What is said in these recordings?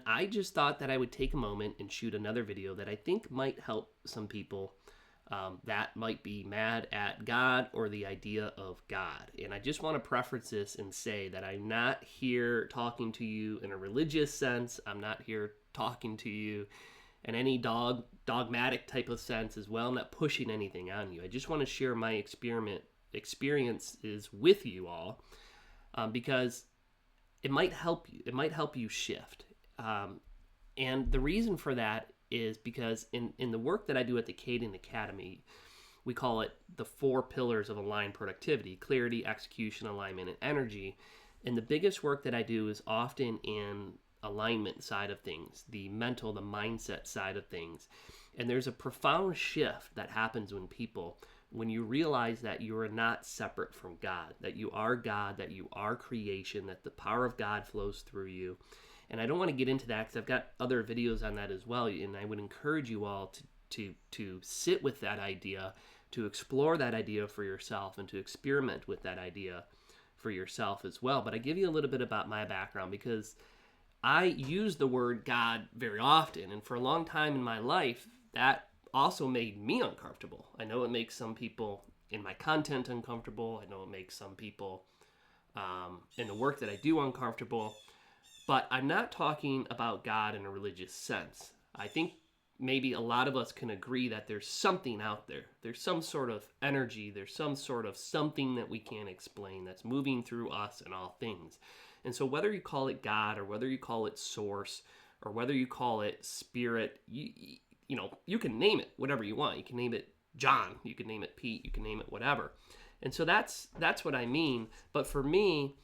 I just thought that I would take a moment and shoot another video that I think might help some people that might be mad at God or the idea of God. And I just want to preface this and say that I'm not here talking to you in a religious sense. I'm not here talking to you in any dogmatic type of sense as well. I'm not pushing anything on you. I just want to share my experiences with you all because it might help you. It might help you shift. And the reason for that is because in the work that I do at the Caden Academy, we call it the 4 pillars of aligned productivity: clarity, execution, alignment, and energy. And the biggest work that I do is often in alignment side of things, the mental, the mindset side of things. And there's a profound shift that happens when you realize that you are not separate from God, that you are God, that you are creation, that the power of God flows through you. And I don't want to get into that because I've got other videos on that as well. And I would encourage you all to sit with that idea, to explore that idea for yourself, and to experiment with that idea for yourself as well. But I give you a little bit about my background because I use the word God very often. And for a long time in my life, that also made me uncomfortable. I know it makes some people in my content uncomfortable. I know it makes some people in the work that I do uncomfortable. But I'm not talking about God in a religious sense. I think maybe a lot of us can agree that there's something out there. There's some sort of energy. There's some sort of something that we can't explain that's moving through us and all things. And so whether you call it God or whether you call it source or whether you call it spirit, you can name it whatever you want. You can name it John. You can name it Pete. You can name it whatever. And so that's what I mean. But for me,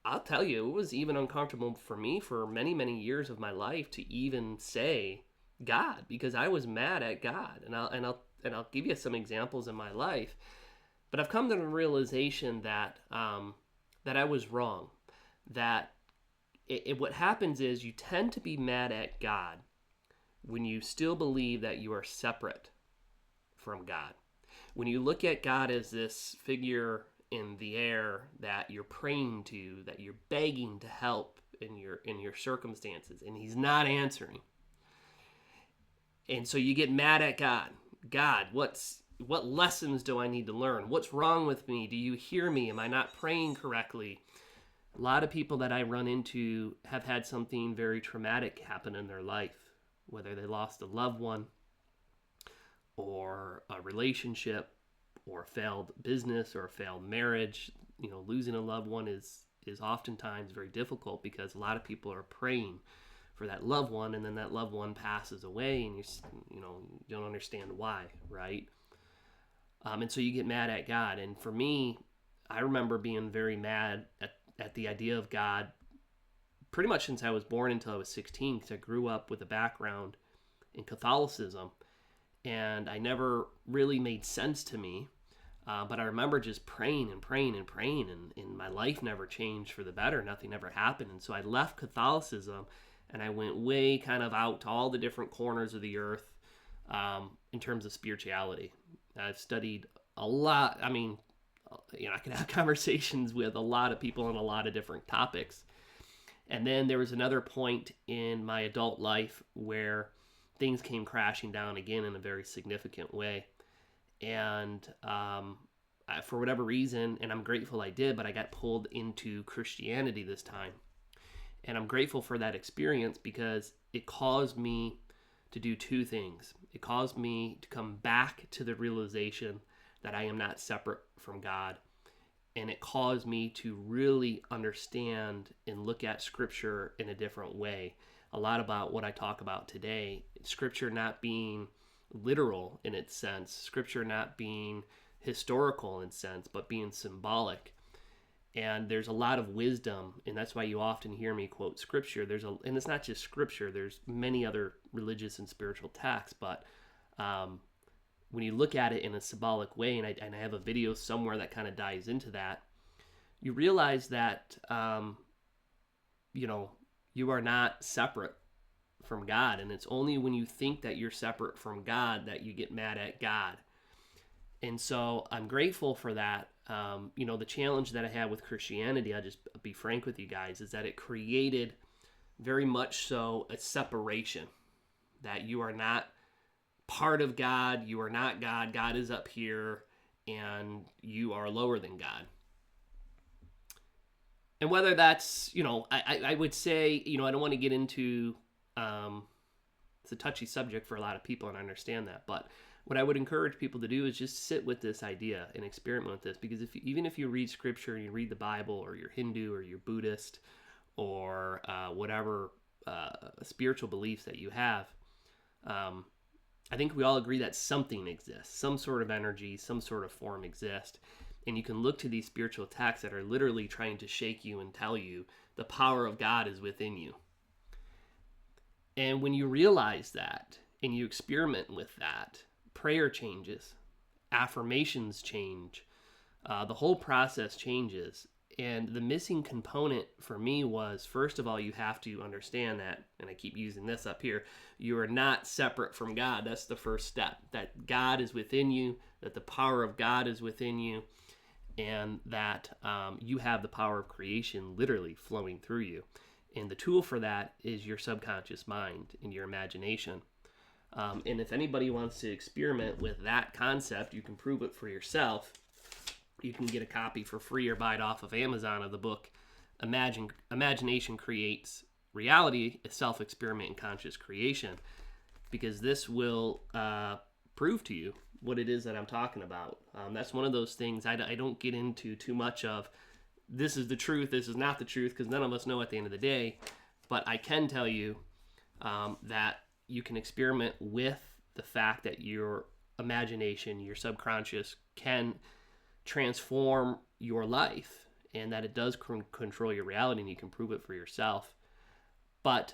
I'll tell you, it was even uncomfortable for me for many, many years of my life to even say God, because I was mad at God. And I'll give you some examples in my life. But I've come to the realization that that I was wrong. That what happens is you tend to be mad at God when you still believe that you are separate from God. When you look at God as this figure in the air that you're praying to, that you're begging to help in your circumstances, and he's not answering. And so you get mad at God. God, what lessons do I need to learn? What's wrong with me? Do you hear me? Am I not praying correctly? A lot of people that I run into have had something very traumatic happen in their life, whether they lost a loved one or a relationship or a failed business or a failed marriage. Losing a loved one is oftentimes very difficult because a lot of people are praying for that loved one, and then that loved one passes away, and you don't understand why, right? And so you get mad at God. And for me, I remember being very mad at the idea of God pretty much since I was born until I was 16, because I grew up with a background in Catholicism, and I never really made sense to me. But I remember just praying and praying and praying, and my life never changed for the better. Nothing ever happened. And so I left Catholicism, and I went way kind of out to all the different corners of the earth in terms of spirituality. I've studied a lot. I mean, I could have conversations with a lot of people on a lot of different topics. And then there was another point in my adult life where things came crashing down again in a very significant way. And for whatever reason, and I'm grateful I did, but I got pulled into Christianity this time. And I'm grateful for that experience because it caused me to do 2 things. It caused me to come back to the realization that I am not separate from God. And it caused me to really understand and look at Scripture in a different way. A lot about what I talk about today, Scripture not being literal in its sense, Scripture not being historical in sense, but being symbolic. And there's a lot of wisdom, and that's why you often hear me quote Scripture. And it's not just Scripture. There's many other religious and spiritual texts, but when you look at it in a symbolic way, and I have a video somewhere that kind of dives into that, you realize that you are not separate from God, and it's only when you think that you're separate from God that you get mad at God. And so I'm grateful for that. The challenge that I had with Christianity, I'll just be frank with you guys, is that it created very much so a separation, that you are not part of God, you are not God, God is up here, and you are lower than God. And whether that's, I would say, I don't want to get into, it's a touchy subject for a lot of people, and I understand that, but what I would encourage people to do is just sit with this idea and experiment with this, because even if you read scripture and you read the Bible, or you're Hindu or you're Buddhist or whatever spiritual beliefs that you have, I think we all agree that something exists, some sort of energy, some sort of form exists. And you can look to these spiritual texts that are literally trying to shake you and tell you the power of God is within you. And when you realize that and you experiment with that, prayer changes, affirmations change, the whole process changes. And the missing component for me was, first of all, you have to understand that, and I keep using this up here, you are not separate from God. That's the first step, that God is within you, that the power of God is within you, and that you have the power of creation literally flowing through you. And the tool for that is your subconscious mind and your imagination. And if anybody wants to experiment with that concept, you can prove it for yourself. You can get a copy for free or buy it off of Amazon of the book, Imagination Creates Reality, a Self-Experiment in Conscious Creation, because this will prove to you what it is that I'm talking about. That's one of those things I don't get into too much of. This is the truth, this is not the truth, because none of us know at the end of the day. But I can tell you that you can experiment with the fact that your imagination, your subconscious, can transform your life, and that it does control your reality, and you can prove it for yourself. But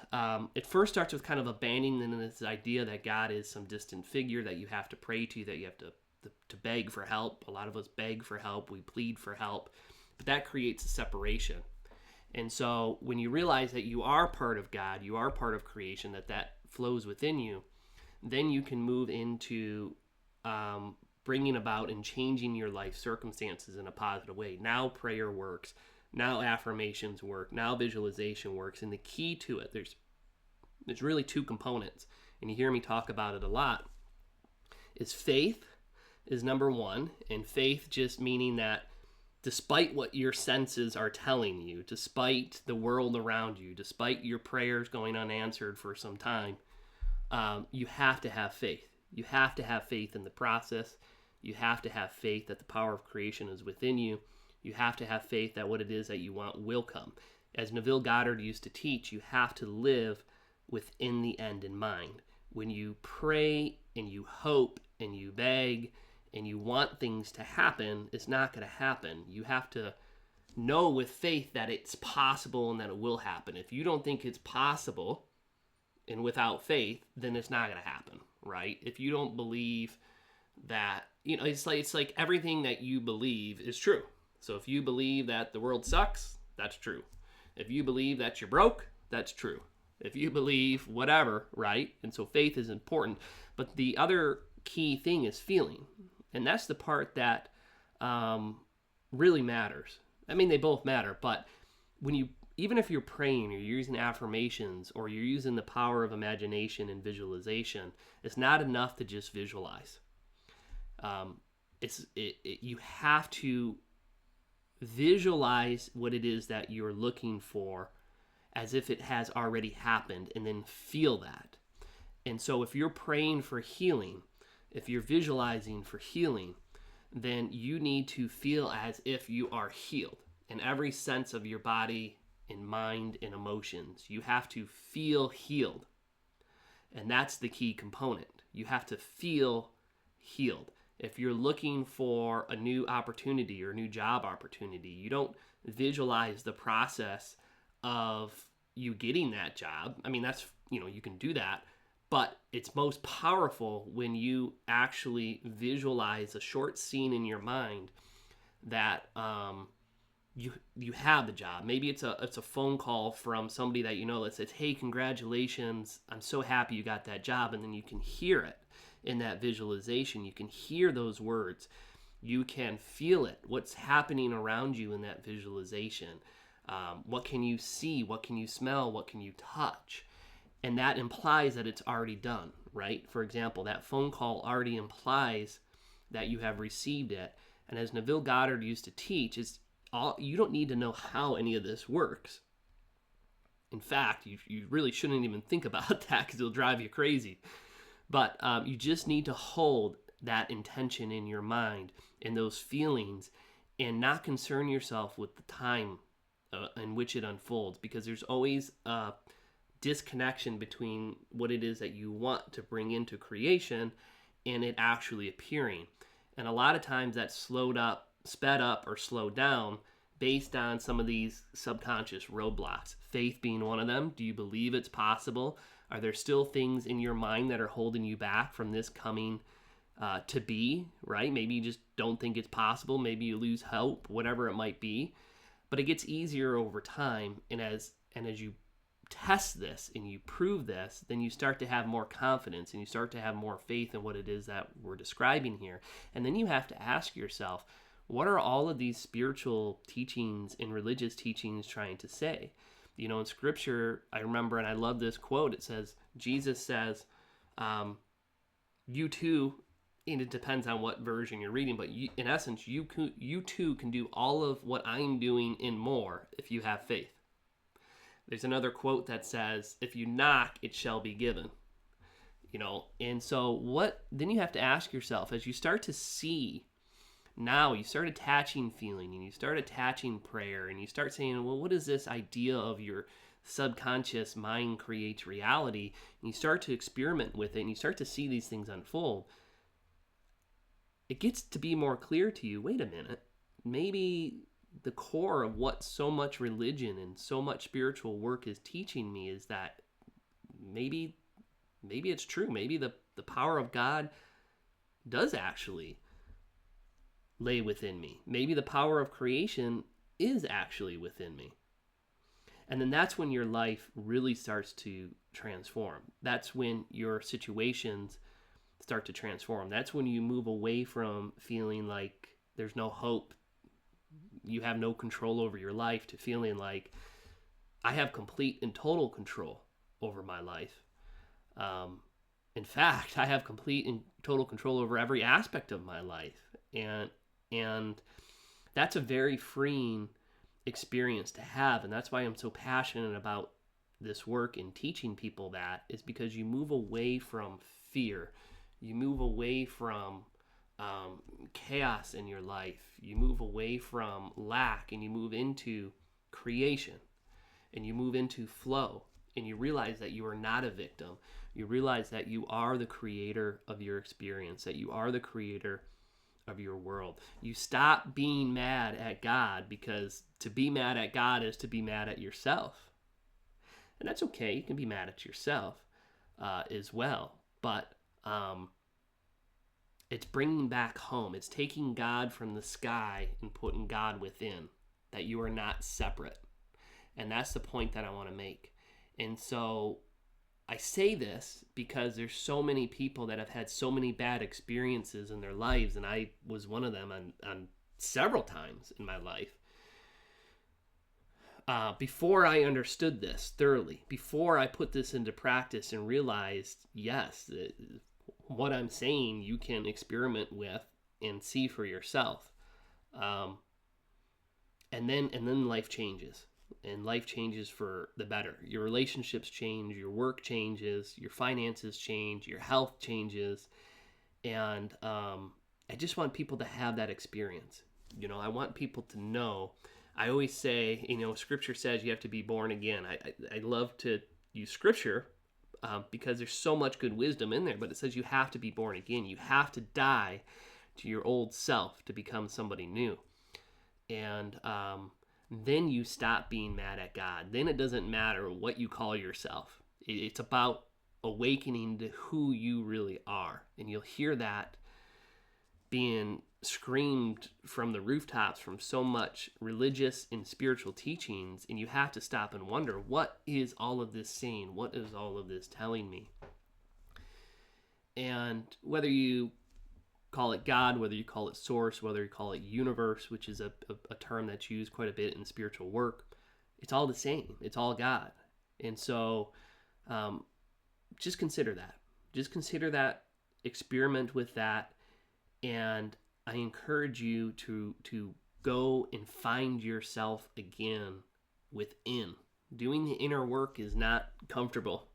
it first starts with kind of abandoning this idea that God is some distant figure that you have to pray to, that you have to beg for help. A lot of us beg for help, we plead for help, but that creates a separation. And so when you realize that you are part of God, you are part of creation, that flows within you, then you can move into bringing about and changing your life circumstances in a positive way. Now prayer works. Now affirmations work. Now visualization works. And the key to it, there's really two components, and you hear me talk about it a lot, is faith is number one. And faith just meaning that despite what your senses are telling you, despite the world around you, despite your prayers going unanswered for some time, you have to have faith. You have to have faith in the process. You have to have faith that the power of creation is within you. You have to have faith that what it is that you want will come. As Neville Goddard used to teach, you have to live within the end in mind. When you pray and you hope and you beg and you want things to happen, it's not going to happen. You have to know with faith that it's possible and that it will happen. If you don't think it's possible and without faith, then it's not going to happen, right? If you don't believe that, it's like everything that you believe is true. So if you believe that the world sucks, that's true. If you believe that you're broke, that's true. If you believe whatever, right? And so faith is important. But the other key thing is feeling. And that's the part that really matters. I mean, they both matter, but even if you're praying, or you're using affirmations, or you're using the power of imagination and visualization, it's not enough to just visualize. You have to visualize what it is that you're looking for as if it has already happened, and then feel that. And so if you're praying for healing, if you're visualizing for healing, then you need to feel as if you are healed in every sense of your body and mind and emotions. You have to feel healed. And that's the key component. You have to feel healed. If you're looking for a new opportunity or a new job opportunity, you don't visualize the process of you getting that job. I mean, that's, you can do that, but it's most powerful when you actually visualize a short scene in your mind that you have the job. Maybe it's a phone call from somebody that that says, "Hey, congratulations, I'm so happy you got that job," and then you can hear it. In that visualization, you can hear those words. You can feel it, what's happening around you in that visualization. What can you see? What can you smell? What can you touch? And that implies that it's already done, right? For example, that phone call already implies that you have received it. And as Neville Goddard used to teach, you don't need to know how any of this works. In fact, you really shouldn't even think about that because it'll drive you crazy. But you just need to hold that intention in your mind and those feelings and not concern yourself with the time in which it unfolds, because there's always a disconnection between what it is that you want to bring into creation and it actually appearing. And a lot of times that's sped up, or slowed down based on some of these subconscious roadblocks. Faith being one of them. Do you believe it's possible? Are there still things in your mind that are holding you back from this coming to be, right? Maybe you just don't think it's possible. Maybe you lose hope, whatever it might be. But it gets easier over time. And as you test this and you prove this, then you start to have more confidence and you start to have more faith in what it is that we're describing here. And then you have to ask yourself, what are all of these spiritual teachings and religious teachings trying to say? You know, in Scripture, I remember, and I love this quote, it says, Jesus says, you too, and it depends on what version you're reading, but in essence, you too can do all of what I'm doing and more if you have faith. There's another quote that says, if you knock, it shall be given. You know, and so then you have to ask yourself, as you start to see, now you start attaching feeling and you start attaching prayer and you start saying, well, what is this idea of your subconscious mind creates reality? And you start to experiment with it and you start to see these things unfold. It gets to be more clear to you, wait a minute, maybe the core of what so much religion and so much spiritual work is teaching me is that maybe it's true. Maybe the power of God does actually lay within me. Maybe the power of creation is actually within me. And then that's when your life really starts to transform. That's when your situations start to transform. That's when you move away from feeling like there's no hope, you have no control over your life, to feeling like I have complete and total control over my life. In fact, I have complete and total control over every aspect of my life. And that's a very freeing experience to have. And that's why I'm so passionate about this work and teaching people that, is because you move away from fear. You move away from chaos in your life. You move away from lack and you move into creation and you move into flow, and you realize that you are not a victim. You realize that you are the creator of your experience, that you are the creator of your world. You stop being mad at God, because to be mad at God is to be mad at yourself. And that's okay. You can be mad at yourself as well. But it's bringing back home. It's taking God from the sky and putting God within, that you are not separate. And that's the point that I want to make. And so I say this because there's so many people that have had so many bad experiences in their lives, and I was one of them on several times in my life. Before I understood this thoroughly, before I put this into practice and realized, yes, what I'm saying you can experiment with and see for yourself. And then life changes. And life changes for the better. Your relationships change, your work changes, your finances change, your health changes. And I just want people to have that experience. You know, I want people to know. I always say, you know, Scripture says you have to be born again. I love to use Scripture because there's so much good wisdom in there, but it says you have to be born again. You have to die to your old self to become somebody new. And then you stop being mad at God. Then it doesn't matter what you call yourself. It's about awakening to who you really are. And you'll hear that being screamed from the rooftops from so much religious and spiritual teachings. And you have to stop and wonder, what is all of this saying? What is all of this telling me? And whether you call it God, whether you call it source, whether you call it universe, which is a term that's used quite a bit in spiritual work, it's all the same. It's all God. And so just consider that. Just consider that, experiment with that, and I encourage you to go and find yourself again within. Doing the inner work is not comfortable.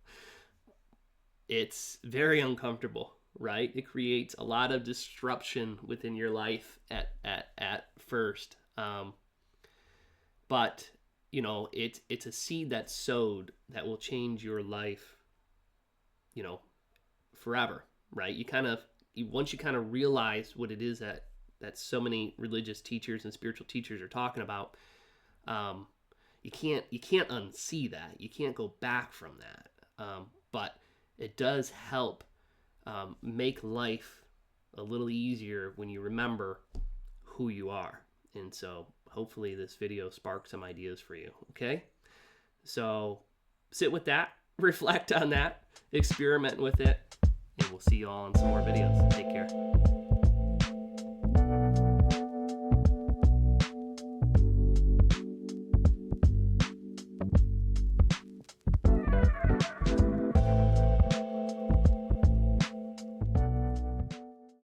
It's very uncomfortable, right? It creates a lot of disruption within your life at first. But you know, it's a seed that's sowed that will change your life, you know, forever, right? Once you kind of realize what it is that so many religious teachers and spiritual teachers are talking about, you can't unsee that. You can't go back from that. But it does help make life a little easier when you remember who you are. And so hopefully this video sparked some ideas for you. Okay, so sit with that, reflect on that, experiment with it, and we'll see you all in some more videos. Take care.